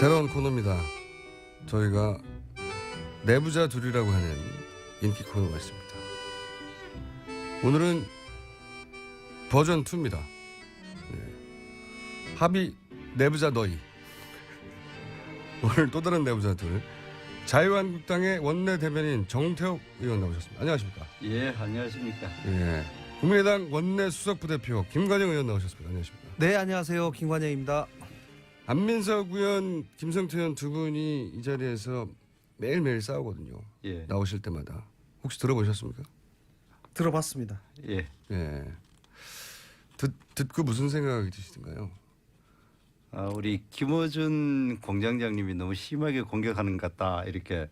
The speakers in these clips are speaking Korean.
새로운 코너입니다. 저희가 내부자 둘이라고 하는 인기 코너가 있습니다. 오늘은 버전 2입니다. 합의 내부자 너희. 오늘 또 다른 내부자 둘. 자유한국당의 원내 대변인 정태욱 의원 나오셨습니다. 안녕하십니까? 예, 안녕하십니까? 예. 국민의당 원내 수석 부대표 김관영 의원 나오셨습니다. 안녕하십니까? 네, 안녕하세요. 김관영입니다. 안민석 의원, 김성태 의원 두 분이 이 자리에서 매일매일 싸우거든요. 예. 나오실 때마다. 혹시 들어보셨습니까? 들어봤습니다. 예. 예. 듣고 무슨 생각이 드시던가요? 우리 김어준 공장장님이 너무 심하게 공격하는 것 같다 이렇게.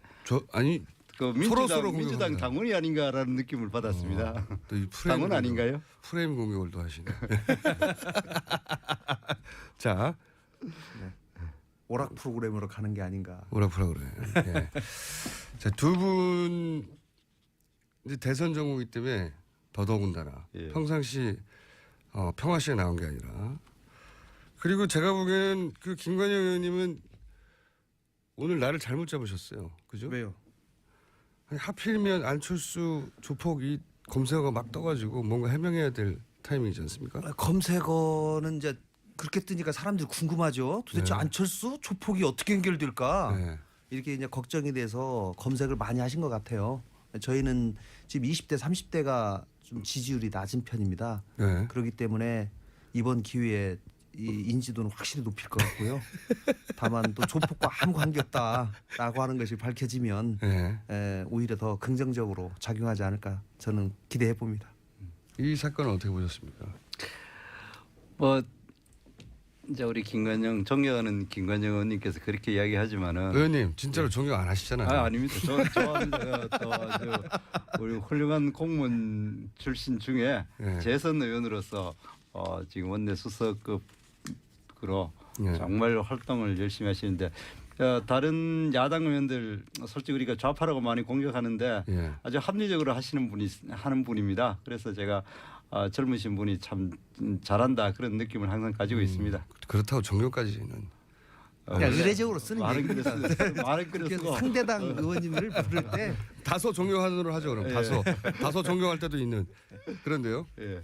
아니 그 서로 민주당 당원이 아닌가라는 느낌을 받았습니다. 또 이 프레임 당원 아닌가요? 프레임 공격을 또 하시네. 자, 네. 오락 프로그램으로 가는 게 아닌가. 오락 프로그램. 예. 자, 두 분 이제 대선 정국이기 때문에 더더군다나 예. 평상시 평화시에 나온 게 아니라. 그리고 제가 보기에는 그 김관영 의원님은 오늘 나를 잘못 잡으셨어요. 그죠? 왜요? 아니, 하필이면 안철수 조폭이 검색어가 막 떠가지고 뭔가 해명해야 될 타이밍이지 않습니까? 검색어는 이제 그렇게 뜨니까 사람들이 궁금하죠. 도대체 네. 안철수 조폭이 어떻게 연결될까? 네. 이렇게 이제 걱정이 돼서 검색을 많이 하신 것 같아요. 저희는 지금 20대, 30대가 좀 지지율이 낮은 편입니다. 네. 그렇기 때문에 이번 기회에 이 인지도는 확실히 높일 것 같고요. 다만 또 조폭과 아무 관계없다라고 하는 것이 밝혀지면 네. 오히려 더 긍정적으로 작용하지 않을까 저는 기대해 봅니다. 이 사건은 어떻게 보셨습니까? 뭐 이제 우리 존경하는 김관영 의원님께서 그렇게 이야기하지만은. 의원님 진짜로 존경 안 하시잖아요. 아닙니다. 저 우리 훌륭한 공무원 출신 중에 네. 재선 의원으로서 지금 원내 수석급으로 네. 정말 활동을 열심히 하시는데 다른 야당 의원들 솔직히 우리가 좌파라고 많이 공격하는데 예. 아주 합리적으로 하는 분입니다. 그래서 제가 젊으신 분이 참 잘한다 그런 느낌을 항상 가지고 있습니다. 그렇다고 존경까지는. 그냥 의례적으로 쓰는 말은 얘기입니다. 말은 그랬고 상대당 의원님을 부를 때 다소 존경하는으로 하죠. 그럼 다소 존경할 때도 있는. 그런데요. 예.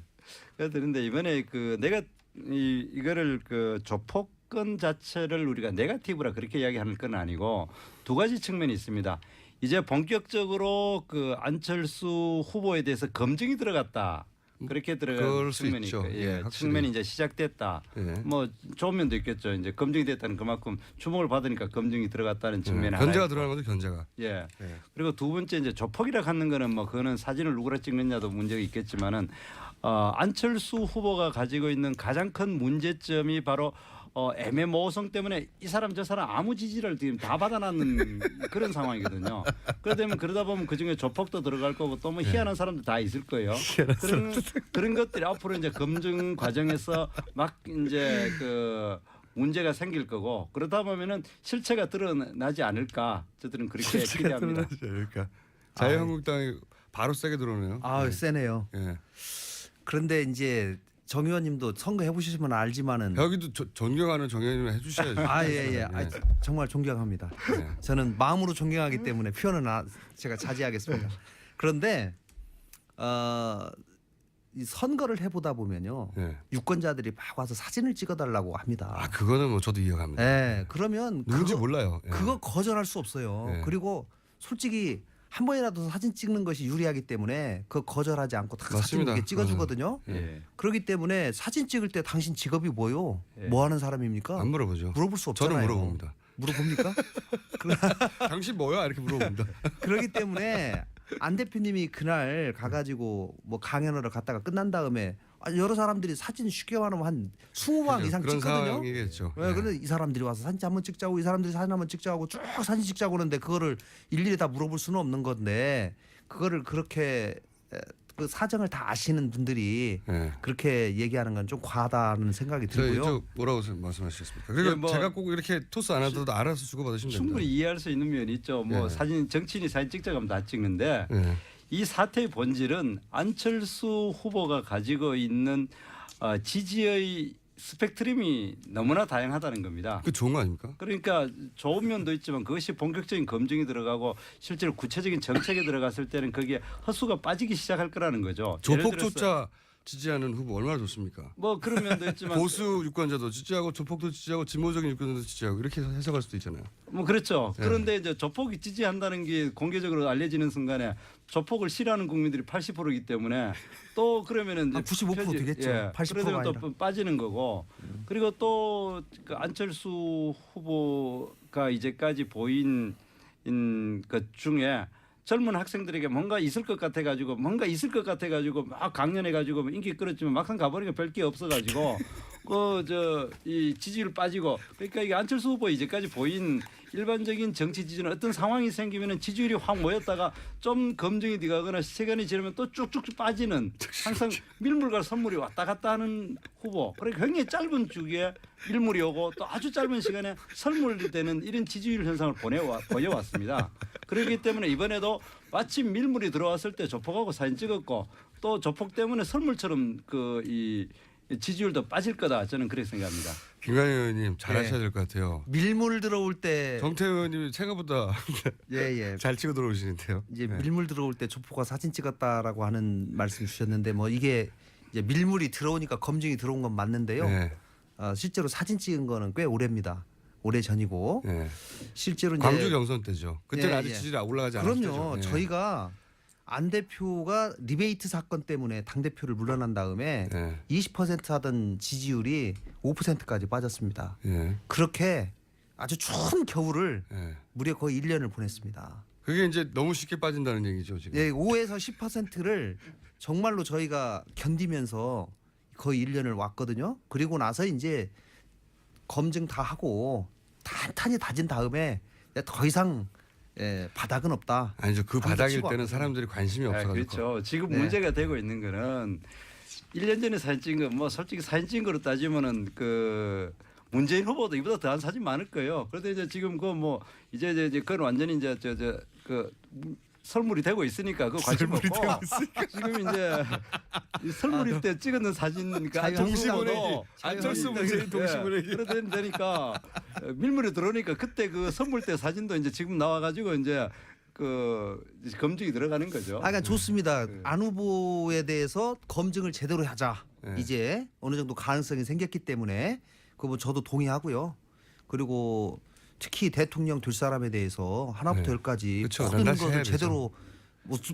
그런데 이번에 내가 이거를 조폭건 자체를 우리가 네거티브라 그렇게 이야기하는 건 아니고 두 가지 측면이 있습니다. 이제 본격적으로 안철수 후보에 대해서 검증이 들어갔다. 그렇게 들어간 측면이 있고, 측면이 이제 시작됐다. 예. 뭐 좋은 면도 있겠죠. 이제 검증이 됐다는 그만큼 주목을 받으니까 검증이 들어갔다는 측면이 견제가 하나 들어가는 거죠. 견제가. 예. 그리고 두 번째 이제 조폭이라 하는 거는 뭐 그거는 사진을 누구라 찍느냐도 문제가 있겠지만은 안철수 후보가 가지고 있는 가장 큰 문제점이 바로 애매모호성 때문에 이 사람 저 사람 아무 지지를 지금 다 받아놨는 그런 상황이거든요. 그러다 보면 그중에 조폭도 들어갈 거고 또 뭐 희한한 사람도 다 있을 거예요. 그런 것들이 앞으로 이제 검증 과정에서 막 이제 문제가 생길 거고 그러다 보면은 실체가 드러나지 않을까 저들은 그렇게 기대합니다. 그러니까 자유한국당이 바로 세게 들어오네요. 세네요. 예. 그런데 이제 정 의원님도 선거 해보시면 알지만은 여기도 존경하는 정 의원님 해주셔야죠. 예. 정말 존경합니다. 네. 저는 마음으로 존경하기 때문에 표현은 제가 자제하겠습니다. 그런데 이 선거를 해보다 보면요, 네. 유권자들이 막 와서 사진을 찍어달라고 합니다. 그거는 뭐 저도 이해갑니다. 네, 그러면 누군지 몰라요. 예. 그거 거절할 수 없어요. 네. 그리고 솔직히 한 번이라도 사진 찍는 것이 유리하기 때문에 그거 거절하지 않고 다 사진 맞습니다. 이렇게 찍어주거든요. 예. 그렇기 때문에 사진 찍을 때 당신 직업이 뭐요? 뭐 하는 사람입니까? 안 물어보죠. 물어볼 수 없잖아요. 저는 물어봅니다. 물어봅니까? 당신 뭐야? 이렇게 물어봅니다. 그렇기 때문에 안 대표님이 그날 가가지고 뭐 강연하러 갔다가 끝난 다음에 여러 사람들이 사진 쉽게 말하면 한 20방 이상 그런 찍거든요. 상황이겠죠. 네, 그런데 이 사람들이 와서 사진 한번 찍자고 이 사람들이 사진 한번 찍자고 쭉 사진 찍자고 하는데 그거를 일일이 다 물어볼 수는 없는 건데 그거를 그렇게 그 사정을 다 아시는 분들이 그렇게 얘기하는 건 좀 과하다는 생각이 들고요. 뭐라고 말씀하시겠습니까? 그리고 제가 꼭 이렇게 토스 안 하더라도 알아서 주고받으시면 됩니다. 충분히 이해할 수 있는 면이 있죠. 뭐 정치인이 사진 찍자고 하면 다 찍는데 이 사태의 본질은 안철수 후보가 가지고 있는 지지의 스펙트럼이 너무나 다양하다는 겁니다. 그 좋은 거 아닙니까? 그러니까 좋은 면도 있지만 그것이 본격적인 검증이 들어가고 실제로 구체적인 정책에 들어갔을 때는 거기에 헛수가 빠지기 시작할 거라는 거죠. 예를 들어서 조폭조차 지지하는 후보 얼마나 좋습니까? 뭐 그런 면도 있지만 보수 유권자도 지지하고 조폭도 지지하고 진보적인 유권자도 지지하고 이렇게 해석할 수도 있잖아요. 뭐 그렇죠. 네. 그런데 이제 조폭이 지지한다는 게 공개적으로 알려지는 순간에 조폭을 싫어하는 국민들이 80%이기 때문에 또 그러면은 한 95% 되겠죠. 80% 가 그러면 또 아니라. 빠지는 거고 그리고 또 그 안철수 후보가 이제까지 보인 것 중에 젊은 학생들에게 뭔가 있을 것 같아 가지고 막 강연해 가지고 인기 끌었지만 막상 가보니까 별 게 없어 가지고 이 지지율 빠지고 그러니까 이게 안철수 후보 이제까지 보인 일반적인 정치 지지는 어떤 상황이 생기면은 지지율이 확 모였다가 좀 검증이 돼가거나 시간이 지나면 또 쭉쭉 빠지는 항상 밀물과 선물이 왔다 갔다 하는 후보. 그러니까 굉장히 짧은 주기에 밀물이 오고 또 아주 짧은 시간에 선물이 되는 이런 지지율 현상을 보여왔습니다. 그렇기 때문에 이번에도 마침 밀물이 들어왔을 때 조폭하고 사진 찍었고 또 조폭 때문에 선물처럼 이 지지율도 빠질 거다 저는 그렇게 생각합니다. 김관영 의원님 잘하셔야 네. 될 것 같아요. 밀물 들어올 때 정태 의원님이 생각보다 예. 잘 치고 들어오시는데요. 이제 네. 밀물 들어올 때 조폭가 사진 찍었다라고 하는 말씀 주셨는데 뭐 이게 이제 밀물이 들어오니까 검증이 들어온 건 맞는데요. 네. 실제로 사진 찍은 거는 꽤 오래입니다. 오래 전이고 네. 실제로 이제 광주 경선 때죠. 그때는 예, 아직 예. 지지율이 올라가지 않았죠. 그럼요. 저희가 안 대표가 리베이트 사건 때문에 당 대표를 물러난 다음에 20% 하던 지지율이 5%까지 빠졌습니다. 예. 그렇게 아주 추운 겨울을 예. 무려 거의 1년을 보냈습니다. 그게 이제 너무 쉽게 빠진다는 얘기죠 지금. 예, 5에서 10%를 정말로 저희가 견디면서 거의 1년을 왔거든요. 그리고 나서 이제 검증 다 하고 탄탄히 다진 다음에 더 이상 바닥은 없다. 아니죠. 그 한번 바닥일 치고 때는 왔거든요. 사람들이 관심이 없어가지고. 그렇죠. 지금 네. 문제가 되고 있는 거는 1년 전에 사진 찍은 거 뭐 솔직히 사진 찍은 거로 따지면은 그 문재인 후보도 이보다 더한 사진 많을 거예요. 그런데 이제 지금 그 뭐 이제 그건 완전히 이제 그 설물이 되고 있으니까 그거 관심 없고 지금 이제 이 설물일 때 찍었는 사진 그러니까 동시보내기. 안철수 문재인 동시보내기. 그러다 되니까 밀물이 들어오니까 그때 그 선물 때 사진도 이제 지금 나와가지고 이제 그 검증이 들어가는 거죠. 그러니까 좋습니다. 안 후보에 대해서 검증을 제대로 하자. 네. 이제 어느 정도 가능성이 생겼기 때문에 그거 뭐 저도 동의하고요. 그리고 특히 대통령 될 사람에 대해서 하나부터 네. 열까지 그쵸. 모든 낱낱이 해야 것을 되죠. 제대로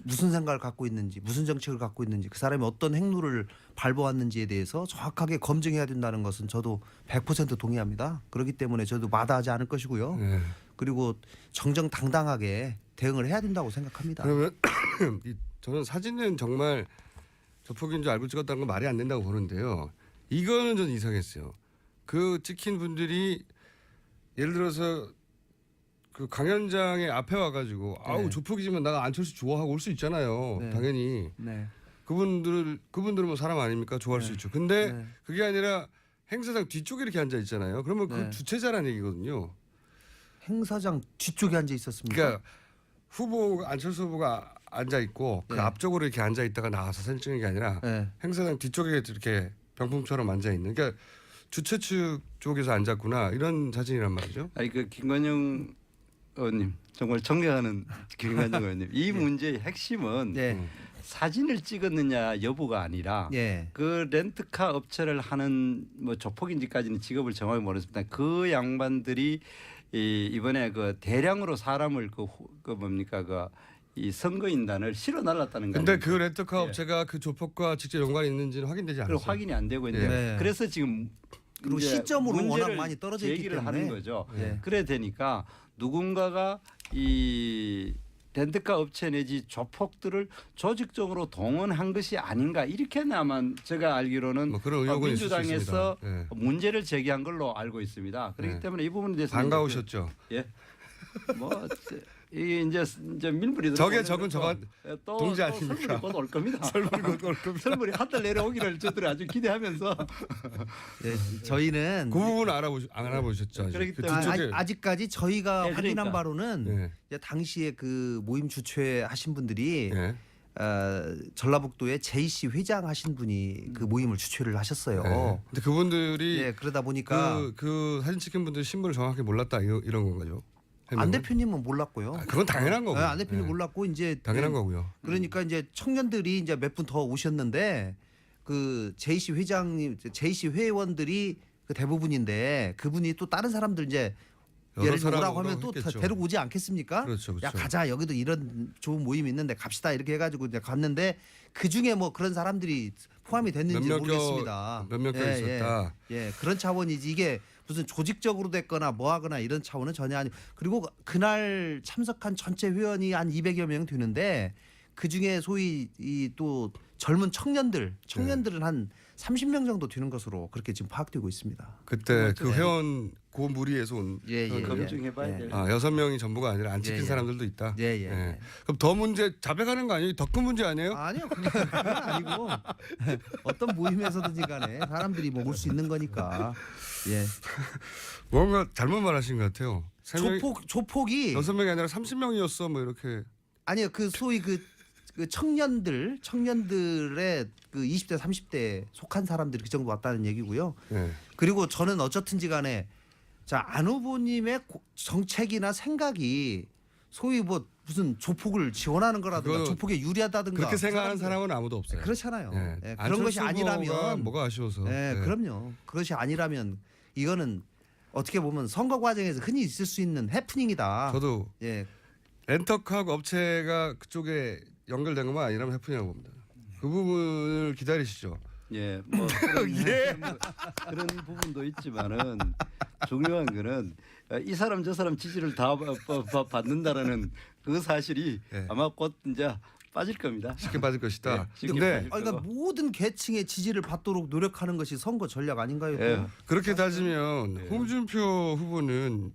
무슨 생각을 갖고 있는지 무슨 정책을 갖고 있는지 그 사람이 어떤 행로를 밟아왔는지에 대해서 정확하게 검증해야 된다는 것은 저도 100% 동의합니다. 그렇기 때문에 저도 마다하지 않을 것이고요. 예. 그리고 정정당당하게 대응을 해야 된다고 생각합니다. 그러면 저는 사진은 정말 조폭인 줄 알고 찍었다는 건 말이 안 된다고 보는데요. 이거는 좀 이상했어요. 그 찍힌 분들이 예를 들어서 그 강연장의 앞에 와가지고 아우 조폭이지만 나가 안철수 좋아하고 올 수 있잖아요. 네. 당연히 네. 그분들은 뭐 사람 아닙니까? 좋아할 수 있죠. 근데 네. 그게 아니라 행사장 뒤쪽에 이렇게 앉아 있잖아요. 그러면 네. 그 주체자라는 얘기거든요. 행사장 뒤쪽에 앉아 있었습니까? 그러니까 안철수 후보가 앉아 있고 그 네. 앞쪽으로 이렇게 앉아 있다가 나와서 사진 찍는 게 아니라 네. 행사장 뒤쪽에 이렇게 병풍처럼 앉아 있는. 그러니까 주최 측 쪽에서 앉았구나 이런 사진이란 말이죠. 아니 그 김관영 의원님 정말 존경하는 김관영 의원님 이 문제의 핵심은 네. 사진을 찍었느냐 여부가 아니라 예. 그 렌트카 업체를 하는 뭐 조폭인지까지는 직업을 정확히 모르겠습니다. 그 양반들이 이번에 그 대량으로 사람을 그 뭡니까 이 선거인단을 실어 날랐다는 거예요. 근데 그 렌터카 예. 업체가 그 조폭과 직접 연관이 있는지는 확인되지 않았어요. 확인이 안 되고 있는데 네. 그래서 지금 그리고 이제 시점으로 문제를 워낙 많이 떨어져 있기 제기를 때문에. 하는 거죠. 예. 그래 되니까 누군가가 이 렌트카 업체 내지 조폭들을 조직적으로 동원한 것이 아닌가 이렇게나만 제가 알기로는 뭐 그런 의혹은 있을 수 민주당에서 있습니다. 예. 문제를 제기한 걸로 알고 있습니다. 그렇기 네. 때문에 이 부분에 대해서 반가우셨죠. 예. 뭐 이게 이제 밀물이 저게 들어오면 저건 또 동지 또 아닙니까? 설물이 곧 올 겁니다. 설물이 곧올 겁니다. 설물이 한 달 내려오기를 저들이 아주 기대하면서 예, 저희는 그 부분 알아보셨죠. 아직. 그렇기 그 때문에 뒤쪽에 아직까지 저희가 네, 확인한 그러니까. 바로는 네. 이제 당시에 그 모임 주최하신 분들이 네. 전라북도의 JC 회장 하신 분이 그 모임을 주최를 하셨어요. 네. 근데 그분들이 예, 그러다 보니까 그 사진 찍힌 분들 신분을 정확히 몰랐다 이런 건가요? 안 대표님은 몰랐고요. 그건 당연한 거고. 안 대표님 몰랐고 이제 당연한 거고요. 그러니까 이제 청년들이 이제 몇 분 더 오셨는데 그 JC 회장님, JC 회원들이 그 대부분인데 그분이 또 다른 사람들 이제 여러 예를 들어 사람 오라고 하면 또 했겠죠. 데리고 오지 않겠습니까? 그렇죠, 그렇죠. 야 가자 여기도 이런 좋은 모임이 있는데 갑시다 이렇게 해가지고 이제 갔는데 그 중에 뭐 그런 사람들이 포함이 됐는지 모르겠습니다. 몇몇 개 있었다. 예, 그런 차원이지 이게 무슨 조직적으로 됐거나 뭐하거나 이런 차원은 전혀 아니. 그리고 그날 참석한 전체 회원이 한 200여 명 되는데 그 중에 소위 이 또 젊은 청년들은 한 30명 정도 되는 것으로 그렇게 지금 파악되고 있습니다. 그때 그 회원 그 무리에서 온 검증해봐야 돼요. 6명이 전부가 아니라 안 찍힌 예. 사람들도 있다. 예. 그럼 더 문제 자백하는 거 아니에요? 더 큰 문제 아니에요? 아니요, 그건 아니고 어떤 모임에서든지 간에 사람들이 뭐 올 수 있는 거니까. 예. 뭔가 잘못 말하신 것 같아요. 조폭이 6명이 아니라 30명이었어 뭐 이렇게. 아니요, 그 소위 그 청년들의 그 20대 30대에 속한 사람들이 그 정도 왔다는 얘기고요. 예. 그리고 저는 어쨌든지 간에 자, 안 후보님의 정책이나 생각이 소위 뭐 무슨 조폭을 지원하는 거라든가 그거 조폭에 유리하다든가 그렇게 생각하는 사람들- 사람은 아무도 없어요. 그렇잖아요. 예. 예, 그런 것이 안철수 후보가 아니라면 뭐가 아쉬워서. 예, 예. 그럼요. 그것이 아니라면 이거는 어떻게 보면 선거 과정에서 흔히 있을 수 있는 해프닝이다. 저도 예. 렌터카 업체가 그쪽에 연결된 것만 아니라면 해프닝이라고 봅니다. 그 부분을 기다리시죠. 예, 뭐 그런 부분도 있지만은 중요한 거는 이 사람 저 사람 지지를 다 받는다라는 그 사실이 예. 아마 곧 이제 빠질 겁니다. 쉽게 빠질 것이다. 예, 쉽게 근데 빠질 그러니까 거고. 모든 계층의 지지를 받도록 노력하는 것이 선거 전략 아닌가요? 또? 예. 그렇게 따지면 예. 홍준표 후보는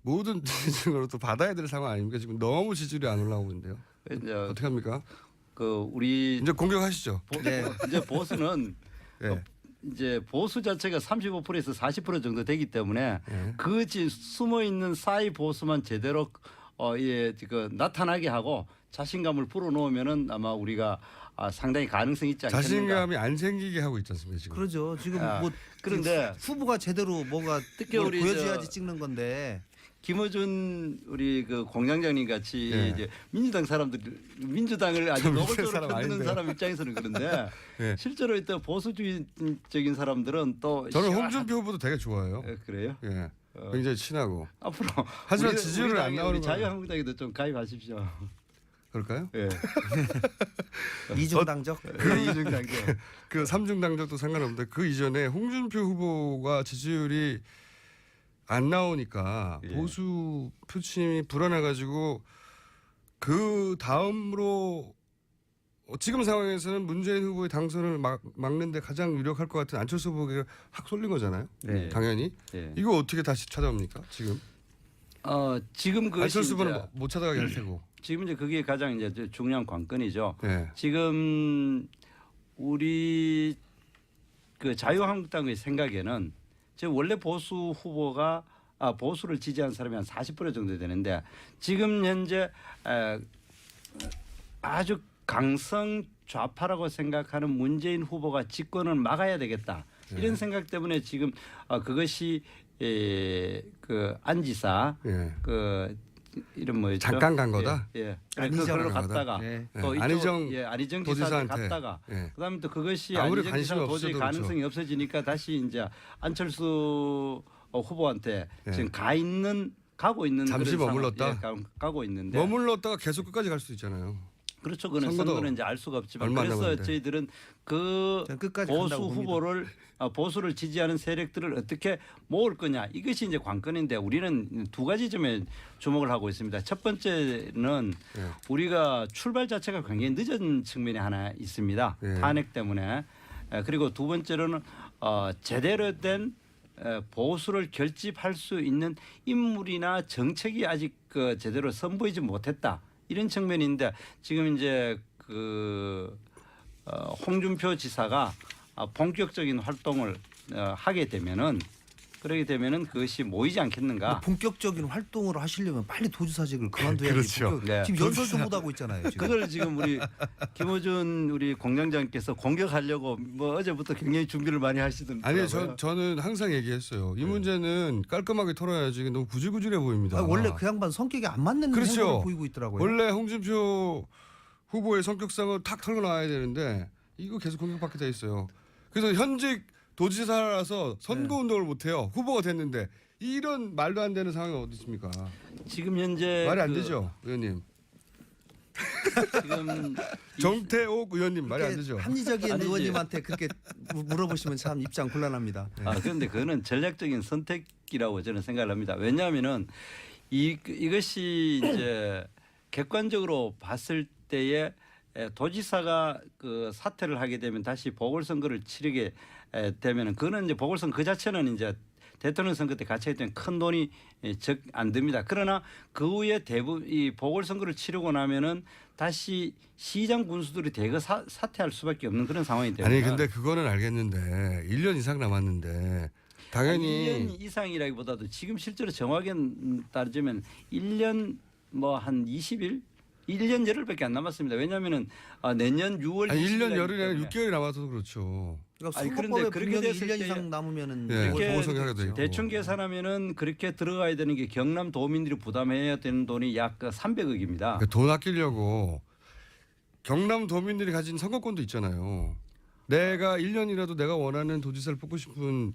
모든 지지층으로 또 받아야 될 상황 아닙니까? 지금 너무 지지율이 안 올라오고 있는데요. 이제 어떻게 합니까? 그 우리 이제 공격하시죠. 이제 보수는 예. 이제 보수 자체가 35%에서 40% 정도 되기 때문에 예. 그 숨어 있는 사이 보수만 제대로 그 나타나게 하고 자신감을 불어넣으면은 아마 우리가 상당히 가능성이 있지 않겠는가. 자신감이 안 생기게 하고 있지 않습니까 지금? 그러죠. 지금 아, 뭐 그런데 후보가 제대로 뭐가 특히 뭘 우리 보여줘야지 찍는 건데. 김어준 우리 그 공장장님 같이 예. 이제 민주당을 아주 좀 노골적으로 사람 흔드는 아닌데요. 사람 입장에서는 그런데 예. 실제로 이때 보수주의적인 사람들은 또 저는 홍준표 후보도 되게 좋아해요. 그래요? 예. 굉장히 친하고. 앞으로 하지만 우리 지지율은 안 당에 나오는 우리 거예요. 자유한국당에도 좀 가입하십시오. 그럴까요? 예. 이중당적. 이중당적. 그 삼중당적도 상관없는데 그 이전에 홍준표 후보가 지지율이 안 나오니까 예. 보수 표심이 불안해가지고 그 다음으로 지금 상황에서는 문재인 후보의 당선을 막는데 가장 유력할 것 같은 안철수 후보가 확 쏠린 거잖아요. 네. 당연히. 예. 이거 어떻게 다시 찾아옵니까? 지금 지금 그것이 안철수 후보는 이제 못 찾아가게 할 테고. 지금 이제 그게 가장 이제 중요한 관건이죠. 예. 지금 우리 그 자유한국당의 생각에는 지금 원래 보수 후보가 보수를 지지한 사람이 한 40% 정도 되는데 지금 현재 아주 강성 좌파라고 생각하는 문재인 후보가 집권을 막아야 되겠다 이런 생각 때문에 지금 그것이 그 안지사 예. 그 이름 뭐였죠? 잠깐 간 거다? 예. 안희정으로 그걸로 갔다가 예. 또 예. 안희정 지사한테 도지사한테. 갔다가 예. 그다음에 또 그것이 아무리 안희정 관심이 지사가 도저히 없어도 가능성이 없어지니까 다시 이제 안철수 후보한테 예. 지금 가고 있는 잠시 그런 머물렀다? 상황, 가고 있는데 머물렀다가 계속 끝까지 갈 수도 있잖아요. 그렇죠. 그는 선거도 선거는 이제 알 수가 없지만 얼마 안 그래서 남았는데. 저희들은 그 저는 끝까지 보수 간다고 봅니다. 후보를 보수를 지지하는 세력들을 어떻게 모을 거냐 이것이 이제 관건인데 우리는 두 가지 점에 주목을 하고 있습니다. 첫 번째는 예. 우리가 출발 자체가 굉장히 늦은 측면이 하나 있습니다. 예. 탄핵 때문에 그리고 두 번째로는 제대로 된 보수를 결집할 수 있는 인물이나 정책이 아직 제대로 선보이지 못했다. 이런 측면인데 지금 이제 그 홍준표 지사가 본격적인 활동을 하게 되면은 그러게 되면은 그것이 모이지 않겠는가? 본격적인 활동을 하시려면 빨리 도지사직을 그만둬야지. 그렇죠. 네. 지금 연설도 못 하고 있잖아요. 지금. 그걸 지금 우리 김어준 우리 공장장께서 공격하려고 뭐 어제부터 굉장히 준비를 많이 하시던데요. 아니 저는 항상 얘기했어요. 이 문제는 깔끔하게 털어야지. 이게 너무 구질구질해 보입니다. 원래 그 양반 성격이 안 맞는 그렇죠. 행동을 보이고 있더라고요. 원래 홍준표 후보의 성격상을 탁 털어놔야 되는데 이거 계속 공격받게 돼 있어요. 그래서 현직 도지사라서 선거운동을 못해요. 후보가 됐는데 이런 말도 안 되는 상황이 어디 있습니까? 지금 현재 말이 안 되죠, 의원님. 지금 정태옥 의원님 말이 안 그렇게 되죠. 합리적인 아니지. 의원님한테 그렇게 물어보시면 참 입장 곤란합니다. 그런데 그거는 전략적인 선택이라고 저는 생각을 합니다. 왜냐하면은 이것이 이제 객관적으로 봤을 때에 도지사가 그 사퇴를 하게 되면 다시 보궐선거를 치르게 되면은 그거는 이제 보궐선거 그 자체는 이제 대통령 선거 때 같이 했던 큰 돈이 적 안 듭니다. 그러나 그 후에 대부분 이 보궐선거를 치르고 나면은 다시 시장 군수들이 대거 사퇴할 수밖에 없는 그런 상황이 됩니다. 아니 근데 그거는 알겠는데 1년 이상 남았는데 당연히 1년 이상이라기보다도 지금 실제로 정확히 따지면 1년 뭐 한 20일 1년 열흘밖에 안 남았습니다. 왜냐하면은 내년 6월 아니 1년 20일 이기 열흘이 아니라 때문에 6개월이 남아서 그렇죠. 그러니까 아니, 선거법에 그런데 그렇게 분명히 됐을 1년 때 이상 남으면은 예, 그걸 보궐선거 하게 되겠죠. 되고. 대충 계산하면은 그렇게 들어가야 되는 게 경남 도민들이 부담해야 되는 돈이 약 300억입니다. 그러니까 돈 아끼려고 경남 도민들이 가진 선거권도 있잖아요. 내가 1년이라도 내가 원하는 도지사를 뽑고 싶은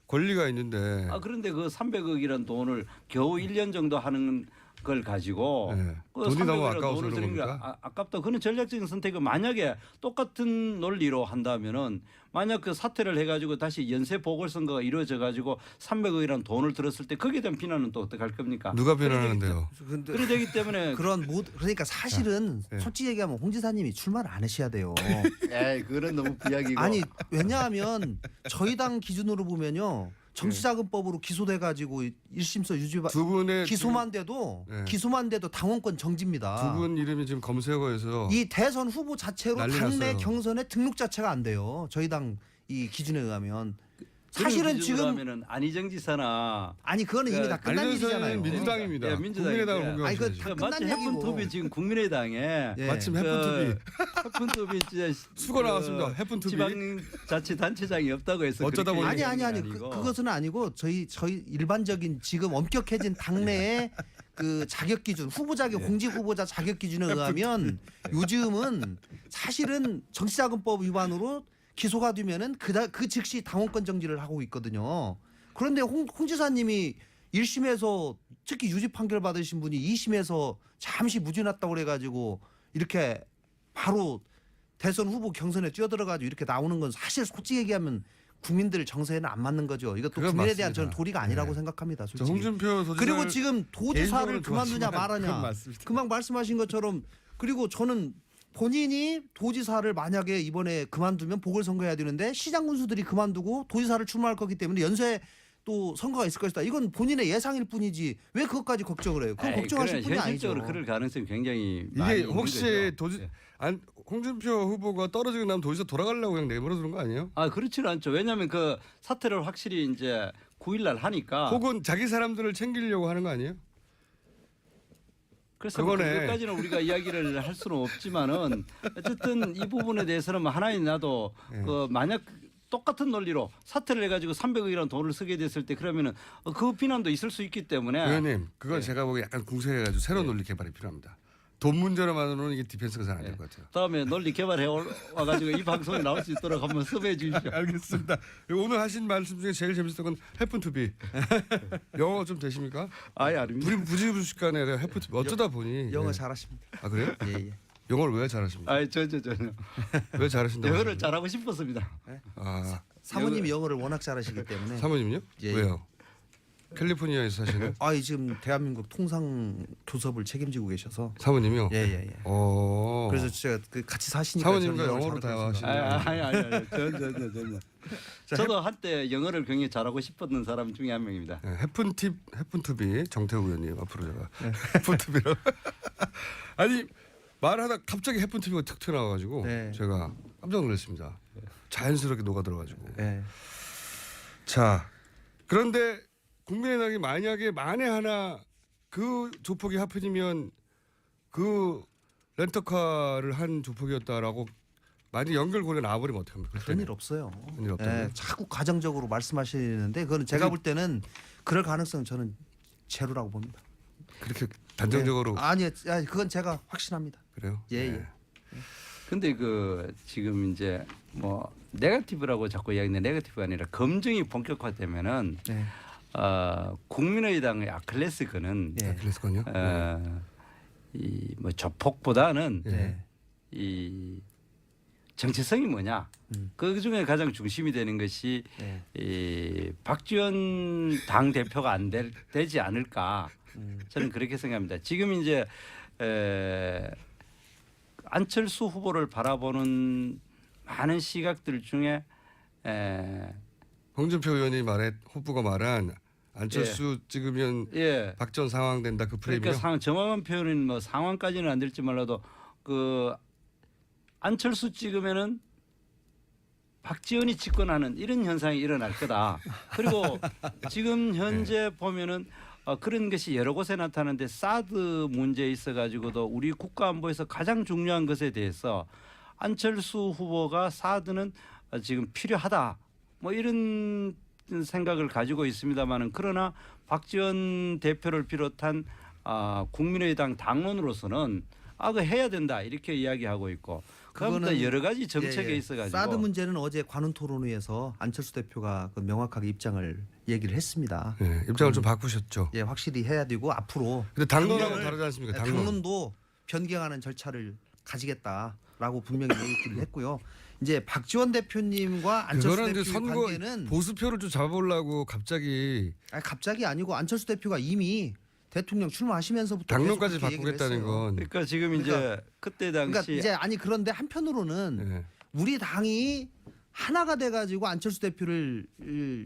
권리가 있는데 그런데 그 300억이라는 돈을 겨우 1년 정도 하는 걸 가지고 네. 그 돈이 너무 300억이라는 아까워서 돈을 그런 쓰는 게 겁니까? 아깝다. 그는 전략적인 선택은 만약에 똑같은 논리로 한다면은 만약 그 사퇴를 해가지고 다시 연쇄 보궐선거가 이루어져 가지고 300억이라는 돈을 들었을 때 거기에 대한 비난은 또 어떻게 할 겁니까? 누가 비난하는데요? 근데 그래 되기 때문에 그러니까 사실은 네. 솔직히 얘기하면 홍 지사님이 출마를 안 하셔야 돼요. 에이 그건 너무 비약이고 아니 왜냐하면 저희 당 기준으로 보면요 정치자금법으로 기소돼 가지고 1심서 유죄 두 분의 기소만 돼도 네. 기소만 돼도 당원권 정지입니다. 두 분 이름이 지금 검색어에서 이 대선 후보 자체로 난리 당내 났어요. 경선에 등록 자체가 안 돼요. 저희 당 이 기준에 의하면 사실은 지금 하면은 안희정 지사나 아니 그거는 이미 다 끝난 안희정 일이잖아요. 지사는 민주당입니다. 예, 민주당인데. 국민의당을 아니, 그 공격하셔야죠. 다 마치 끝난 얘기고. 해픈투비 지금 국민의당에 예. 마침 그 해픈투비 해픈투비 진짜 수고 나왔습니다. 해픈투비. 지방자치단체장이 없다고 해서 어쩌다 그렇게 보니. 아니 얘기하는 아니 게 아니고. 그것은 아니고 저희 일반적인 지금 엄격해진 당내의 그 자격 기준 후보 자격 공직 후보자 자격 기준에 의하면 요즘은 사실은 정치자금법 위반으로 기소가 되면은 그 즉시 당원권 정지를 하고 있거든요. 그런데 홍 지사님이 1심에서 특히 유죄 판결 받으신 분이 2심에서 잠시 무죄 났다고 그래가지고 이렇게 바로 대선 후보 경선에 뛰어들어가지고 이렇게 나오는 건 사실 솔직히 얘기하면 국민들 정서에는 안 맞는 거죠. 이것도 그건 국민에 대한 맞습니다. 저는 도리가 아니라고 네. 생각합니다. 저 솔직히. 홍준표 도지사 그리고 지금 도지사를 개인적으로는 그만두냐 좋아하지만 그건 말하냐. 맞습니다. 금방 말씀하신 것처럼 그리고 저는 본인이 도지사를 만약에 이번에 그만두면 보궐선거 해야 되는데 시장 군수들이 그만두고 도지사를 출마할 거기 때문에 연쇄 또 선거가 있을 것이다. 이건 본인의 예상일 뿐이지 왜 그것까지 걱정을 해요? 그건 에이, 걱정하실 그래, 뿐이 아니죠. 현실적으로 그럴 가능성이 굉장히 많이 이게 있는 혹시 거죠. 예. 홍준표 후보가 떨어지고 나면 도지사 돌아가려고 그냥 내버려 두는 거 아니에요? 그렇지는 않죠. 왜냐하면 그 사퇴를 확실히 이제 9일날 하니까. 혹은 자기 사람들을 챙기려고 하는 거 아니에요? 그래서 뭐 그거네. 그것까지는 우리가 이야기를 할 수는 없지만은 어쨌든 이 부분에 대해서는 뭐 하나의 나도 네. 그 만약 똑같은 논리로 사퇴를 해가지고 300억이라는 돈을 쓰게 됐을 때 그러면은 그 비난도 있을 수 있기 때문에. 의원님, 그건 네. 제가 보기에 약간 궁색해가지고 새로운 논리 개발이 필요합니다. 돈 문제로만으로는 이게 디펜스가 잘 안 될 것 같아요. 다음에 논리 개발해 와가지고 이 방송에 나올 수 있도록 한번 섭외해 주십시오. 알겠습니다. 오늘 하신 말씀 중에 제일 재밌었던 건 해픈투비. 영어 좀 되십니까? 아예 아닙니다. 부지부식간에 내가 해픈투비 어쩌다 보니. 영어 예. 잘하십니다. 아 그래요? 예. 영어를 왜 잘하십니까? 전혀. 왜 잘하신다고? 영어를 잘하고 싶었습니다. 아 사모님이 영어를 워낙 잘하시기 때문에. 사모님요? 예. 왜요? 캘리포니아에서 사시는 지금 대한민국 통상 교섭을 책임지고 계셔서. 사모님이요? 예. 어. 그래서 제가 같이 사시니까 사모님과 저는 영어로 잘하고 있습니다. 대화하시는 전혀. 저도 한때 영어를 굉장히 잘하고 싶었던 사람 중에 한 명입니다. 네, 해픈투비 정태우 의원님 앞으로 제가 네. 해픈투비로 아니 말하다 갑자기 해픈투비가 툭 튀어나와가지고 네. 제가 깜짝 놀랐습니다. 자연스럽게 녹아들어가지고 예. 자 그런데 국민의당이 만약에 만에 하나 그 조폭이 하필이면 그 렌터카를 한 조폭이었다라고 만약 연결고리가 나와버리면 어떡합니까? 그런 일 없어요. 그런 일 없다고요? 자꾸 가정적으로 말씀하시는데 그건 제가 볼 때는 그럴 가능성 저는 제로라고 봅니다. 그렇게 단정적으로 아니 그건 제가 확신합니다. 그래요? 예, 네. 예. 근데 그 지금 이제 뭐 네거티브라고 자꾸 이야기하는데 네거티브가 아니라 검증이 본격화되면은 네. 국민의당의 아킬레스건은 네. 그랬을거요? 이 뭐 조폭보다는 네. 이 정체성이 뭐냐? 그 중에 가장 중심이 되는 것이 네. 이 박지원 당 대표가 되지 않을까? 저는 그렇게 생각합니다. 지금 이제 안철수 후보를 바라보는 많은 시각들 중에 홍준표 의원이 후보가 말한 안철수 찍으면 예. 박전 상황 된다 그 프레임이요. 그러니까 정확한 표현은 뭐 상황까지는 안 될지 몰라도 그 안철수 찍으면은 박지원이 집권하는 이런 현상이 일어날 거다. 그리고 지금 현재 보면은 그런 것이 여러 곳에 나타나는데 사드 문제에 있어가지고도 우리 국가 안보에서 가장 중요한 것에 대해서 안철수 후보가 사드는 지금 필요하다. 뭐 이런 생각을 가지고 있습니다만은 그러나 박지원 대표를 비롯한 국민의당 당론으로서는 그 해야 된다 이렇게 이야기하고 있고 그거는 여러 가지 정책에 있어가지고 사드 문제는 어제 관훈 토론회에서 안철수 대표가 그 명확하게 입장을 얘기를 했습니다. 네, 입장을 좀 바꾸셨죠. 예, 확실히 해야 되고 앞으로 근데 당론하고 다르지 않습니까? 당론도 변경하는 절차를 가지겠다라고 분명히 얘기를 했고요. 이제 박지원 대표님과 안철수 그거는 이제 대표의 선거 관계는 보수표를 좀 잡아보려고 갑자기 갑자기 아니고 안철수 대표가 이미 대통령 출마하시면서부터 당론까지 계속 그렇게 얘기를 바꾸겠다는 했어요. 건. 그러니까 지금 이제 그때 당시 그러니까 이제 그런데 한편으로는 네. 우리 당이 하나가 돼가지고 안철수 대표를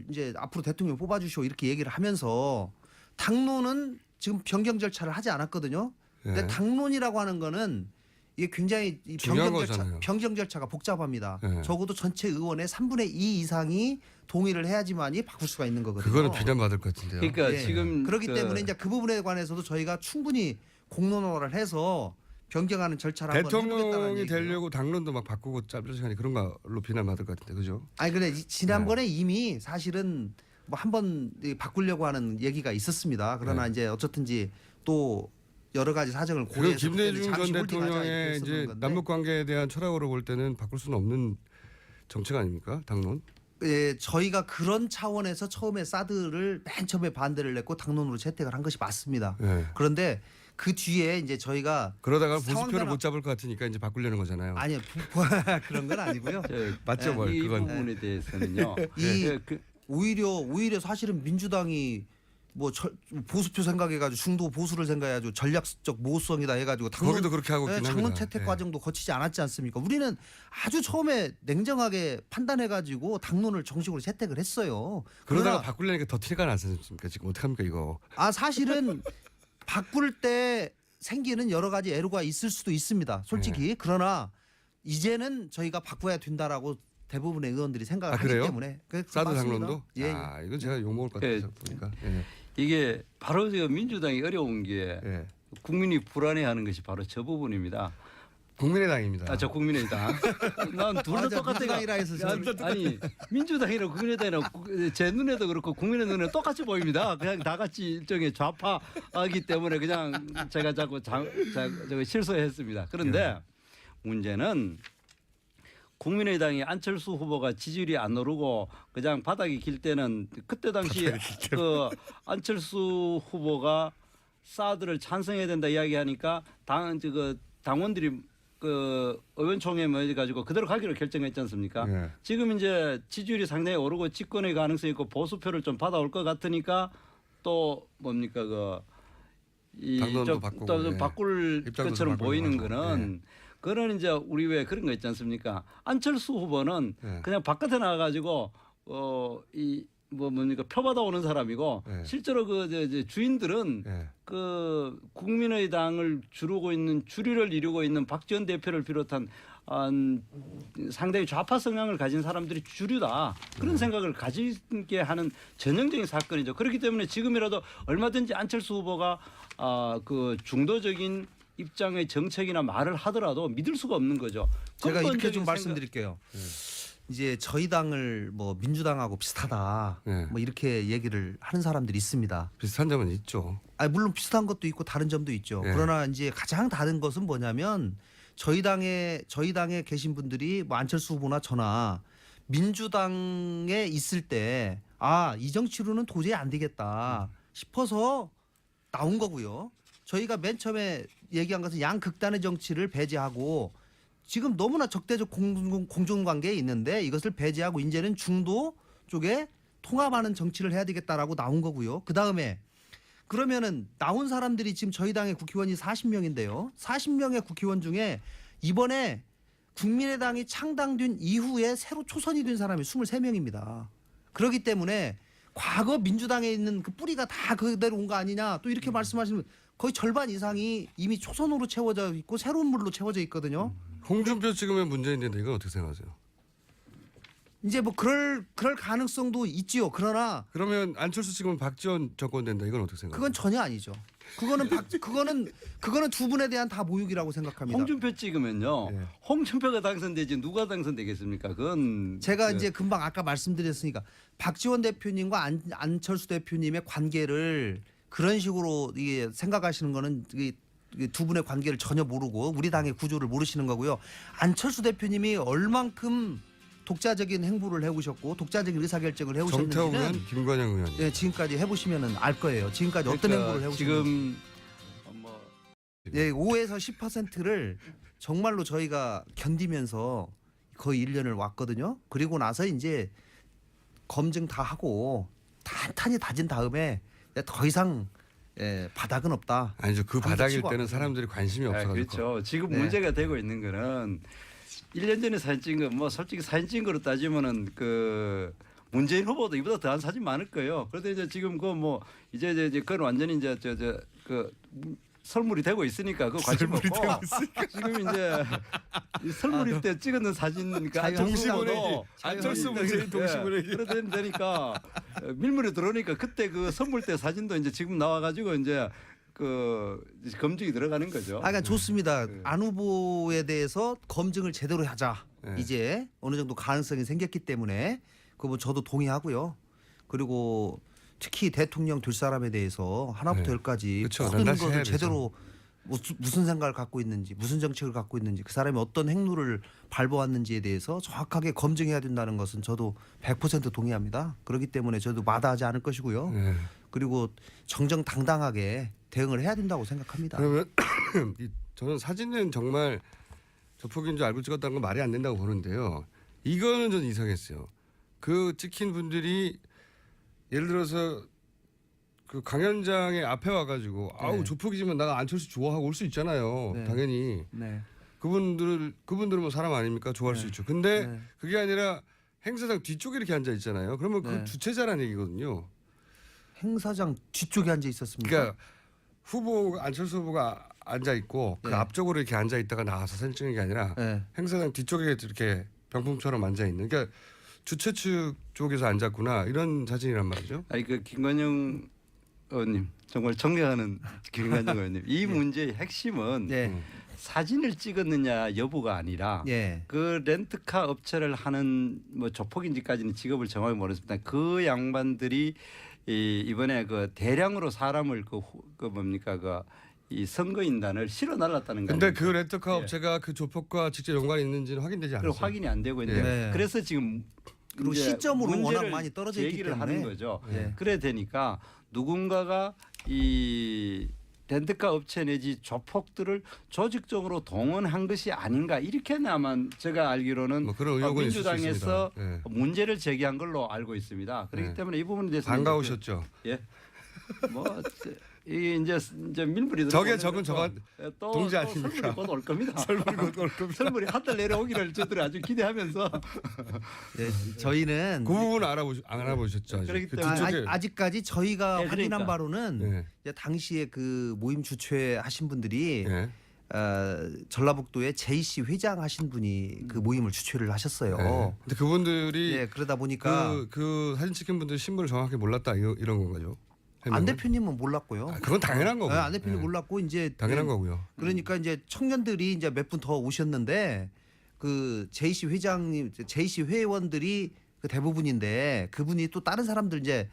이제 앞으로 대통령 뽑아주시오 이렇게 얘기를 하면서 당론은 지금 변경 절차를 하지 않았거든요. 근데 네. 당론이라고 하는 거는 이게 굉장히 이 중요한 거잖아요. 변경 절차가 복잡합니다. 네. 적어도 전체 의원의 3분의 2 이상이 동의를 해야지만이 바꿀 수가 있는 거거든요. 그거는 비난받을 것 같은데요. 그러니까 예. 지금 그렇기 때문에 이제 그 부분에 관해서도 저희가 충분히 공론화를 해서 변경하는 절차를 한번 해보겠다는 대통령이 얘기예요. 되려고 당론도 막 바꾸고 짧은 시간에 그런 걸로 비난받을 것 같은데 그죠? 아니 근데 지난번에 이미 사실은 뭐 한번 바꾸려고 하는 얘기가 있었습니다. 그러나 네. 이제 어쨌든지 또 여러 가지 사정을 그리고 고려해서 김대중 전 잠시 홀딩하자 이렇게 대통령의 했었는 이제 건데. 남북 관계에 대한 철학으로 볼 때는 바꿀 수는 없는 정책 아닙니까? 당론? 예, 저희가 그런 차원에서 처음에 사드를 맨 처음에 반대를 냈고 당론으로 채택을 한 것이 맞습니다. 네. 그런데 그 뒤에 이제 저희가 그러다가 상황 보수표를 변화- 못 잡을 것 같으니까 이제 바꾸려는 거잖아요. 아니요 그런 건 아니고요. 맞죠, 뭘 이 그건. 부분에 대해서는요. 이 그- 오히려 사실은 민주당이 뭐 보수표 생각해가지고 중도 보수를 생각해가지고 전략적 모호성이다 해가지고 거기도 그렇게 하고 있긴 당론 합니다. 채택 예. 과정도 거치지 않았지 않습니까? 우리는 아주 처음에 냉정하게 판단해가지고 당론을 정식으로 채택을 했어요. 그러다가 그러나 바꾸려니까 더 티가 나지 않습니까? 지금 어떡합니까 이거? 사실은 바꿀 때 생기는 여러 가지 애로가 있을 수도 있습니다. 솔직히 그러나 이제는 저희가 바꿔야 된다라고 대부분의 의원들이 생각을 하기 그래요? 때문에 사드 맞습니다. 당론도? 예. 이건 제가 욕 먹을 것 같아서 보니까. 예. 이게 바로 지금 민주당이 어려운 게 예. 국민이 불안해하는 것이 바로 저 부분입니다. 국민의당입니다. 저 국민의당. 난 둘 다 맞아, 똑같아. 민주당이라 해서 저는- 아니 민주당이랑 국민의당이랑 제 눈에도 그렇고 국민의 눈에 똑같이 보입니다. 그냥 다 같이 일종의 좌파이기 때문에 그냥 제가 자꾸 저거 실수했습니다. 그런데 문제는 국민의당이 안철수 후보가 지지율이 안 오르고 그냥 바닥이 길 때는 그때 당시 그 안철수 후보가 사드를 찬성해야 된다 이야기하니까 당원들이 그 의원총회 모여가지고 그대로 가기로 결정했지 않습니까? 예. 지금 이제 지지율이 상당히 오르고 집권의 가능성이 있고 보수표를 좀 받아올 것 같으니까 또 뭡니까 당론도 바꾸고, 또 예. 바꿀 입장도 것처럼 좀 보이는 바꾸고, 거는 그거는 이제 우리 왜 그런 거 있지 않습니까? 안철수 후보는 예. 그냥 바깥에 나가가지고 뭡니까 표 받아오는 사람이고 예. 실제로 주인들은 예. 그 국민의당을 주류를 이루고 있는 박지원 대표를 비롯한 상당히 좌파 성향을 가진 사람들이 주류다 그런 생각을 가지게 하는 전형적인 사건이죠. 그렇기 때문에 지금이라도 얼마든지 안철수 후보가 그 중도적인 입장의 정책이나 말을 하더라도 믿을 수가 없는 거죠. 제가 이렇게 근본적인 좀 말씀드릴게요. 이제 저희 당을 뭐 민주당하고 비슷하다 네. 뭐 이렇게 얘기를 하는 사람들이 있습니다. 비슷한 점은 있죠. 아니 물론 비슷한 것도 있고 다른 점도 있죠. 네. 그러나 이제 가장 다른 것은 뭐냐면 저희 당에 계신 분들이 뭐 안철수 후보나 저나 민주당에 있을 때 이 정치로는 도저히 안 되겠다 싶어서 나온 거고요. 저희가 맨 처음에 얘기한 것은 양극단의 정치를 배제하고 지금 너무나 적대적 공존관계에 있는데 이것을 배제하고 이제는 중도 쪽에 통합하는 정치를 해야 되겠다라고 나온 거고요. 그다음에 그러면은 나온 사람들이 지금 저희 당의 국회의원이 40명인데요. 40명의 국회의원 중에 이번에 국민의당이 창당된 이후에 새로 초선이 된 사람이 23명입니다. 그렇기 때문에 과거 민주당에 있는 그 뿌리가 다 그대로 온 거 아니냐 또 이렇게 말씀하시면 거의 절반 이상이 이미 초선으로 채워져 있고 새로운 물로 채워져 있거든요. 홍준표 찍으면 문재인인데 이건 어떻게 생각하세요? 이제 뭐 그럴 가능성도 있지요. 그러나 그러면 안철수 찍으면 박지원 정권 된다. 이건 어떻게 생각하세요? 그건 전혀 아니죠. 그거는 두 분에 대한 다 모욕이라고 생각합니다. 홍준표 찍으면요. 예. 홍준표가 당선되지 누가 당선되겠습니까? 그건 제가 이제 금방 아까 말씀드렸으니까 박지원 대표님과 안철수 대표님의 관계를 그런 식으로 이게 생각하시는 거는 이게 두 분의 관계를 전혀 모르고 우리 당의 구조를 모르시는 거고요. 안철수 대표님이 얼만큼 독자적인 행보를 해오셨고 독자적인 의사결정을 해오셨는지는 정태호 의원, 김관영 의원. 예, 지금까지 해보시면은 알 거예요. 지금까지 어떤 행보를 해오셨는지. 지금 뭐 예, 5에서 10%를 정말로 저희가 견디면서 거의 1년을 왔거든요. 그리고 나서 이제 검증 다 하고 탄탄히 다진 다음에 더 이상 바닥은 없다. 아니죠. 그 한번 바닥일 치고 때는 왔거든요. 사람들이 관심이 없어가지고. 그렇죠. 지금 네. 문제가 되고 있는 거는 1년 전에 사진 찍은 거 뭐 솔직히 사진 찍은 거로 따지면은 그 문재인 후보도 이보다 더한 사진 많을 거예요. 그런데 이제 지금 그 뭐 이제 그건 완전히 이제 그 설물이 되고 있으니까 그 관심 없고 지금 이제 이 설물일 때 찍었는 사진이니까 동시보내기. 안철수 문재인 동시보내기. 그러다 되니까 밀물에 들어오니까 그때 그 선물 때 사진도 이제 지금 나와가지고 이제 그 검증이 들어가는 거죠. 그러니까 좋습니다. 안 후보에 대해서 검증을 제대로 하자. 네. 이제 어느 정도 가능성이 생겼기 때문에 그거 뭐 저도 동의하고요. 그리고 특히 대통령 될 사람에 대해서 하나부터 네. 열까지 그쵸. 모든 낱낱이 것을 해야 되죠. 제대로 무슨 생각을 갖고 있는지 무슨 정책을 갖고 있는지 그 사람이 어떤 행로를 밟아왔는지에 대해서 정확하게 검증해야 된다는 것은 저도 100% 동의합니다. 그렇기 때문에 저도 마다하지 않을 것이고요. 네. 그리고 정정당당하게 대응을 해야 된다고 생각합니다. 그러면 저는 사진은 정말 조폭인 줄 알고 찍었다는 건 말이 안 된다고 보는데요. 이거는 좀 이상했어요. 그 찍힌 분들이 예를 들어서 그 강연장의 앞에 와가지고 아우 조폭이지만 나 안철수 좋아하고 올 수 있잖아요. 네. 당연히 네. 그분들은 뭐 사람 아닙니까? 좋아할 수 있죠. 근데 네. 그게 아니라 행사장 뒤쪽에 이렇게 앉아 있잖아요. 그러면 그 네. 주최자라는 얘기거든요. 행사장 뒤쪽에 앉아 있었습니까? 그러니까 안철수 후보가 앉아 있고 그 네. 앞쪽으로 이렇게 앉아 있다가 나와서 사진 찍는 게 아니라 네. 행사장 뒤쪽에 이렇게 병풍처럼 앉아 있는. 그러니까 주최 측 쪽에서 앉았구나 이런 사진이란 말이죠. 아니 그 김관영 의원님 정말 존경하는 김관영 의원님 이 문제의 핵심은 네. 사진을 찍었느냐 여부가 아니라 예. 그 렌트카 업체를 하는 뭐 조폭인지까지는 직업을 정확히 모르겠습니다. 그 양반들이 이번에 그 대량으로 사람을 그 뭡니까 이 선거인단을 실어 날랐다는 거예요. 근데 그 렌터카 업체가 그 조폭과 직접 연관이 있는지는 확인되지 그 않았어요. 확인이 안 되고 있는데 네. 그래서 지금 그리고 이제 시점으로 워낙 문제를 많이 떨어져 있기 제기를 때문에. 하는 거죠. 네. 그래 되니까 누군가가 이 렌트카 업체 내지 조폭들을 조직적으로 동원한 것이 아닌가 이렇게나만 제가 알기로는 뭐 그런 의혹은 있을 수 민주당에서 있습니다. 네. 문제를 제기한 걸로 알고 있습니다. 그렇기 네. 때문에 이 부분에 대해서 반가우셨죠. 예. 뭐 이게 이제 밀물이 저게 들어오는 저건 것도 또 동지 아닙니까? 설물이 곧 올 겁니다. 설물이 곧올 겁니다. 설물이 한 달 내려오기를 저들이 아주 기대하면서 네, 저희는 그 부분 알아보셨죠. 아직. 그렇기 그 때문에 뒤쪽에 아직까지 저희가 네, 확인한 그러니까. 바로는 네. 이제 당시에 그 모임 주최하신 분들이 네. 전라북도의 JC 회장 하신 분이 그 모임을 주최를 하셨어요. 네. 근데 그분들이 예, 그러다 보니까 그 사진 찍힌 분들 신분을 정확히 몰랐다 이런 건가요? 안 대표님은 몰랐고요. 그건 당연한 거고. 안 대표님 몰랐고 이제 당연한 거고요. 그러니까 이제 청년들이 이제 몇 분 더 오셨는데 그 JC 회장님, JC 회원들이 그 대부분인데 그분이 또 다른 사람들 이제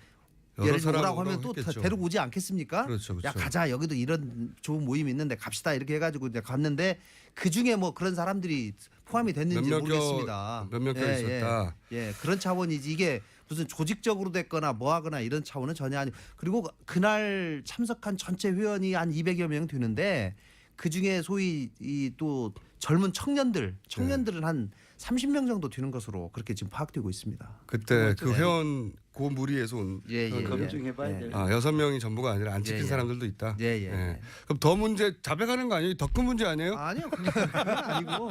여러 예를 들어 사람 오라고 하면 또 했겠죠. 데리고 오지 않겠습니까? 그렇죠, 그렇죠. 야 가자 여기도 이런 좋은 모임이 있는데 갑시다 이렇게 해가지고 이제 갔는데 그 중에 뭐 그런 사람들이 포함이 됐는지 모르겠습니다. 몇몇 개 있었다. 예, 그런 차원이지 이게 무슨 조직적으로 됐거나 뭐하거나 이런 차원은 전혀 아니고 그리고 그날 참석한 전체 회원이 한 200여 명 되는데 그 중에 소위 이 또 젊은 청년들은 한 30명 정도 되는 것으로 그렇게 지금 파악되고 있습니다. 그때 그 회원 그 무리에서 온 예, 예, 검증해봐야 예. 될. 6명이 전부가 아니라 안 찍힌 예, 예. 사람들도 있다. 예, 예. 그럼 더 문제 자백하는 거 아니에요? 더 큰 문제 아니에요? 아니요, 그건 아니고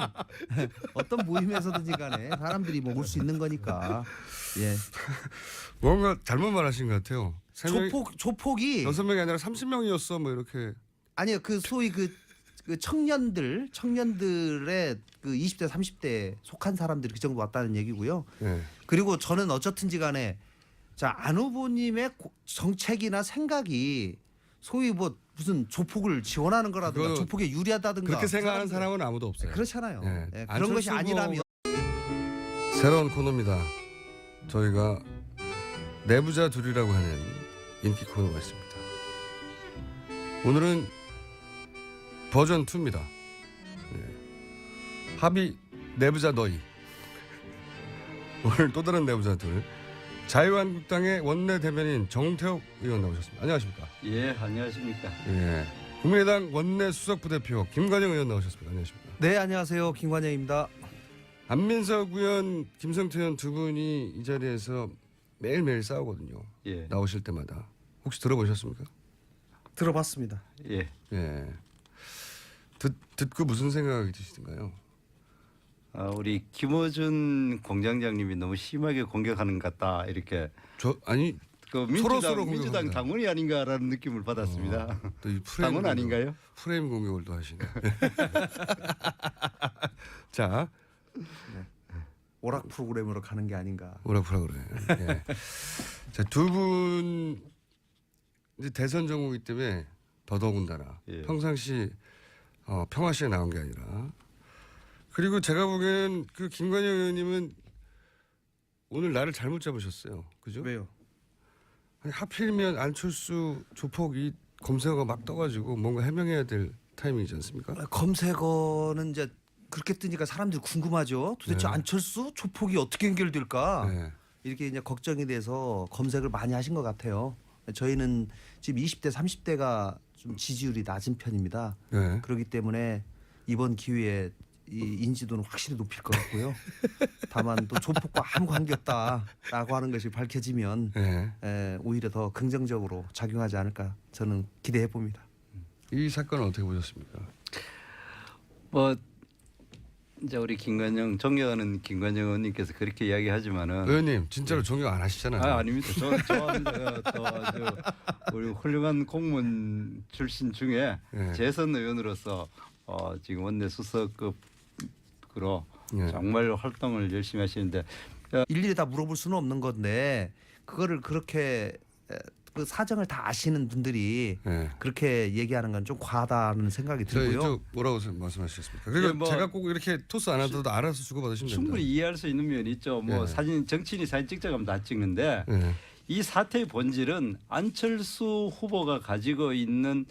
어떤 모임에서든지 간에 사람들이 뭐 올 수 있는 거니까. 예. 뭔가 잘못 말하신 것 같아요. 조폭이 6명이 아니라 30명이었어 뭐 이렇게. 아니요, 그 소위 그 청년들의 그 20대 30대에 속한 사람들이 그 정도 왔다는 얘기고요. 예. 그리고 저는 어쨌든지 간에 자, 안 후보님의 정책이나 생각이 소위 뭐 무슨 조폭을 지원하는 거라든가 그거 조폭에 유리하다든가 그렇게 생각하는 사람들- 사람은 아무도 없어요. 그렇잖아요. 예. 예, 그런 것이 안철수 아니라면 새로운 코너입니다. 저희가 내부자 둘이라고 하는 인기 코너가 있습니다. 오늘은 버전 2입니다. 합의 내부자 너희. 오늘 또 다른 내부자 둘. 자유한국당의 원내 대변인 정태욱 의원 나오셨습니다. 안녕하십니까? 예, 안녕하십니까. 예. 국민의당 원내 수석 부대표 김관영 의원 나오셨습니다. 안녕하십니까? 네, 안녕하세요. 김관영입니다. 안민석 의원, 김성태 의원 두 분이 이 자리에서 매일매일 싸우거든요. 예, 나오실 때마다. 혹시 들어보셨습니까? 들어봤습니다. 예. 예. 듣고 무슨 생각이 드시던가요? 우리 김어준 공장장님이 너무 심하게 공격하는 것 같다 이렇게 아니 그 서로 민주당 공격합니다. 당원이 아닌가라는 느낌을 받았습니다. 또이 프레임 당원 공격, 아닌가요? 프레임 공격을 또 하시네. 자, 오락 프로그램으로 가는 게 아닌가. 뭐라 그래. 예. 자, 두 분 이제 대선 전국이기 때문에 더더군다나 예. 평상시 평화시에 나온 게 아니라 그리고 제가 보기에는 그 김관영 의원님은 오늘 나를 잘못 잡으셨어요. 그죠? 왜요? 아니, 하필이면 안철수 조폭이 검색어가 막 떠가지고 뭔가 해명해야 될 타이밍이지 않습니까? 검색어는 이제 그렇게 뜨니까 사람들이 궁금하죠. 도대체 네. 안철수 조폭이 어떻게 연결될까? 네. 이렇게 이제 걱정이 돼서 검색을 많이 하신 것 같아요. 저희는 지금 20대, 30대가 좀 지지율이 낮은 편입니다. 네. 그렇기 때문에 이번 기회에 이 인지도는 확실히 높일 것 같고요. 다만 또 조폭과 아무 관계없다라고 하는 것이 밝혀지면 네. 오히려 더 긍정적으로 작용하지 않을까 저는 기대해 봅니다. 이 사건은 어떻게 보셨습니까? 뭐 이제 우리 존경하는 김관영 의원님께서 그렇게 이야기하지만은 의원님 진짜로 존경 안 하시잖아요. 아닙니다. 좋아합니다. 또 아주 우리 훌륭한 공무원 출신 중에 네. 재선 의원으로서 지금 원내 수석급으로 네. 정말 활동을 열심히 하시는데 일일이 다 물어볼 수는 없는 건데 그거를 그렇게 그 사정을 다 아시는 분들이 네. 그렇게 얘기하는 건 좀 과하다는 생각이 저희 들고요. 뭐라고 말씀하셨습니까? 그리고 예, 뭐 제가 꼭 이렇게 토스 안 하더라도 알아서 주고받으시면 됩니다. 충분히 이해할 수 있는 면이 있죠. 뭐 네. 정치인이 사진 찍자고 하면 다 찍는데 네. 이 사태의 본질은 안철수 후보가 가지고 있는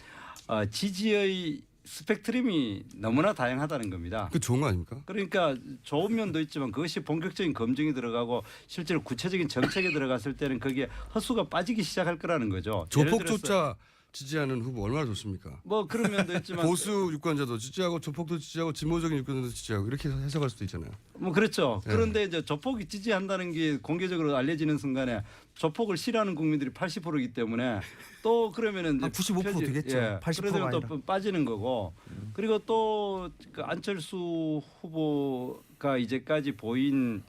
지지의 스펙트럼이 너무나 다양하다는 겁니다. 그 좋은 거 아닙니까? 그러니까 좋은 면도 있지만 그것이 본격적인 검증이 들어가고 실제로 구체적인 정책에 들어갔을 때는 거기에 헛수가 빠지기 시작할 거라는 거죠. 예를 들어서 조폭조차 지지하는 후보 얼마나 좋습니까? 뭐 그런 면도 있지만 보수 유권자도 지지하고 조폭도 지지하고 진보적인 유권자도 지지하고 이렇게 해석할 수도 있잖아요. 뭐 그렇죠. 네. 그런데 이제 조폭이 지지한다는 게 공개적으로 알려지는 순간에 조폭을 싫어하는 국민들이 80%이기 때문에 또 그러면은 한 95% 되겠죠. 80% 가 그러면 또 아니라. 빠지는 거고 그리고 또 그 안철수 후보가 이제까지 보인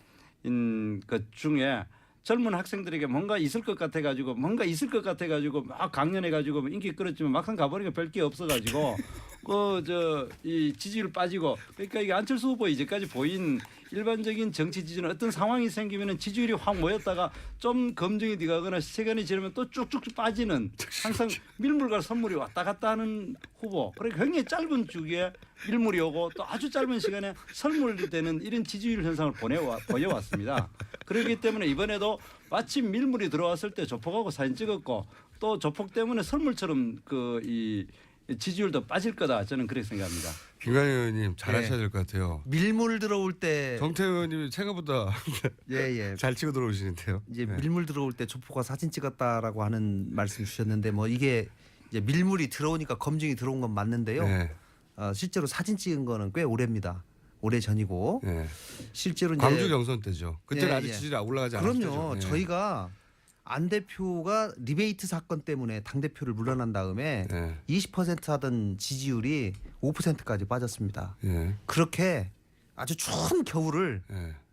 것 중에 젊은 학생들에게 뭔가 있을 것 같아 가지고 막 강연해 가지고 인기 끌었지만 막상 가보니까 별 게 없어 가지고 이 지지율 빠지고 그러니까 이게 안철수 후보 이제까지 보인 일반적인 정치 지지는 어떤 상황이 생기면은 지지율이 확 모였다가 좀 검증이 돼가거나 시간이 지나면 또 쭉쭉 빠지는 항상 밀물과 선물이 왔다 갔다 하는 후보. 그러니까 굉장히 짧은 주기에 밀물이 오고 또 아주 짧은 시간에 선물이 되는 이런 지지율 현상을 보여왔습니다. 그렇기 때문에 이번에도 마침 밀물이 들어왔을 때 조폭하고 사진 찍었고 또 조폭 때문에 선물처럼 이 지지율도 빠질 거다 저는 그렇게 생각합니다. 김관영 의원님 잘하셔야 될 것 같아요. 밀물 들어올 때 정태호 의원님이 생각보다 예. 잘 치고 들어오시는데요. 이제 네. 밀물 들어올 때 조폭가 사진 찍었다라고 하는 말씀 주셨는데 뭐 이게 이제 밀물이 들어오니까 검증이 들어온 건 맞는데요. 네. 실제로 사진 찍은 거는 꽤 오래입니다. 오래 전이고 네. 실제로 이제 광주 경선 때죠. 그때는 예, 아직 예. 지지율이 올라가지 않았죠. 그럼요. 저희가 안 대표가 리베이트 사건 때문에 당 대표를 물러난 다음에 20% 하던 지지율이 5%까지 빠졌습니다. 그렇게 아주 추운 겨울을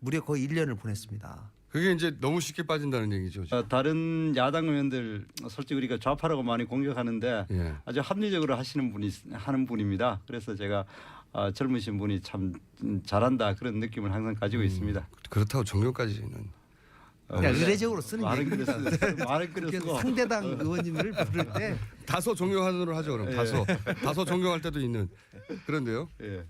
무려 거의 1년을 보냈습니다. 그게 이제 너무 쉽게 빠진다는 얘기죠. 다른 야당 의원들 솔직히 우리가 좌파라고 많이 공격하는데 아주 합리적으로 하는 분입니다. 그래서 제가 젊으신 분이 참 잘한다 그런 느낌을 항상 가지고 있습니다. 그렇다고 종교까지는. 그냥 의례적으로 쓰는 말은 얘기입니다. 말은 그래서 그래서 상대당 의원님을 부를 때 다소 존경하는 하죠. 그럼 다소 존경할 때도 있는 그런데요. 예.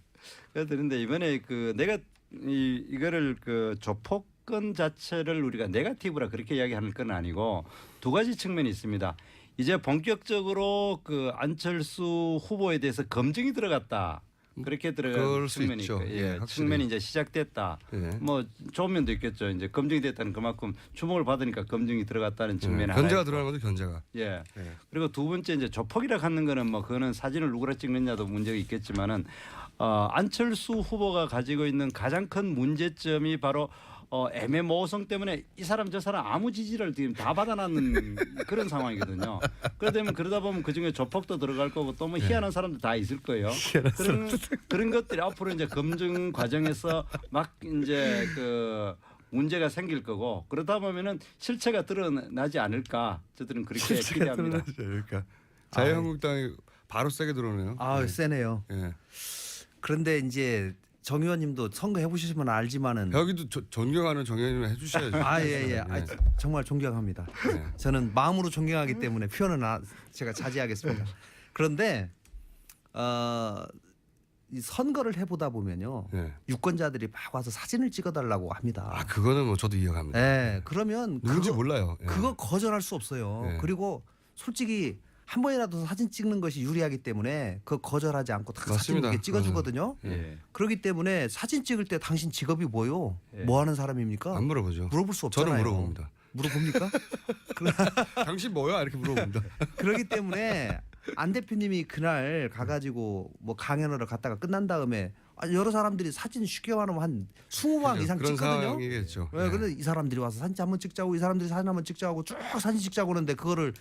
그런데 이번에 내가 이거를 조폭건 자체를 우리가 네거티브라 그렇게 이야기하는 건 아니고 두 가지 측면이 있습니다. 이제 본격적으로 안철수 후보에 대해서 검증이 들어갔다. 그렇게 들어간 측면이 있고, 측면이 이제 시작됐다. 뭐 좋은 면도 있겠죠. 이제 검증이 됐다는 그만큼 주목을 받으니까 검증이 들어갔다는 측면이 견제가 들어간 거죠. 견제가. 그리고 두 번째 이제 조폭이라 하는 거는 뭐 그거는 사진을 누구라 찍느냐도 문제가 있겠지만은 안철수 후보가 가지고 있는 가장 큰 문제점이 바로 애매모호성 때문에 이 사람 저 사람 아무 지지를 지금 다 받아놨는 그런 상황이거든요. 그러다 보면 그 중에 조폭도 들어갈 거고 또 뭐 희한한 사람도 다 있을 거예요. 그런 것들이 앞으로 이제 검증 과정에서 막 이제 문제가 생길 거고 그러다 보면은 실체가 드러나지 않을까 저들은 그렇게 기대합니다. 그러니까 자유한국당이 바로 세게 들어오네요. 세네요. 그런데 이제 정 의원님도 선거 해보시면 알지만은 여기도 존경하는 정 의원님 해주셔야죠. 정말 존경합니다. 저는 마음으로 존경하기 때문에 표현은 제가 자제하겠습니다. 그런데 이 선거를 해보다 보면요, 유권자들이 막 와서 사진을 찍어달라고 합니다. 그거는 뭐 저도 이해갑니다. 그러면 누군지 몰라요. 그거 거절할 수 없어요. 그리고 솔직히 한 번이라도 사진 찍는 것이 유리하기 때문에 그거 거절하지 않고 다 사진 이렇게 찍어주거든요. 그렇기 때문에 사진 찍을 때 당신 직업이 뭐요? 뭐 하는 사람입니까? 안 물어보죠. 물어볼 수 없잖아요. 저는 물어봅니다. 물어봅니까? 당신 뭐야? 이렇게 물어봅니다. 그렇기 때문에 안 대표님이 그날 가가지고 뭐 강연을 갔다가 끝난 다음에 여러 사람들이 사진 쉽게 말하면 한 20방 이상 그런 찍거든요. 상황이겠죠. 근데 이 사람들이 와서 사진 한번 찍자고 이 사람들이 사진 한번 찍자고 쭉 사진 찍자고 그러는데 그거를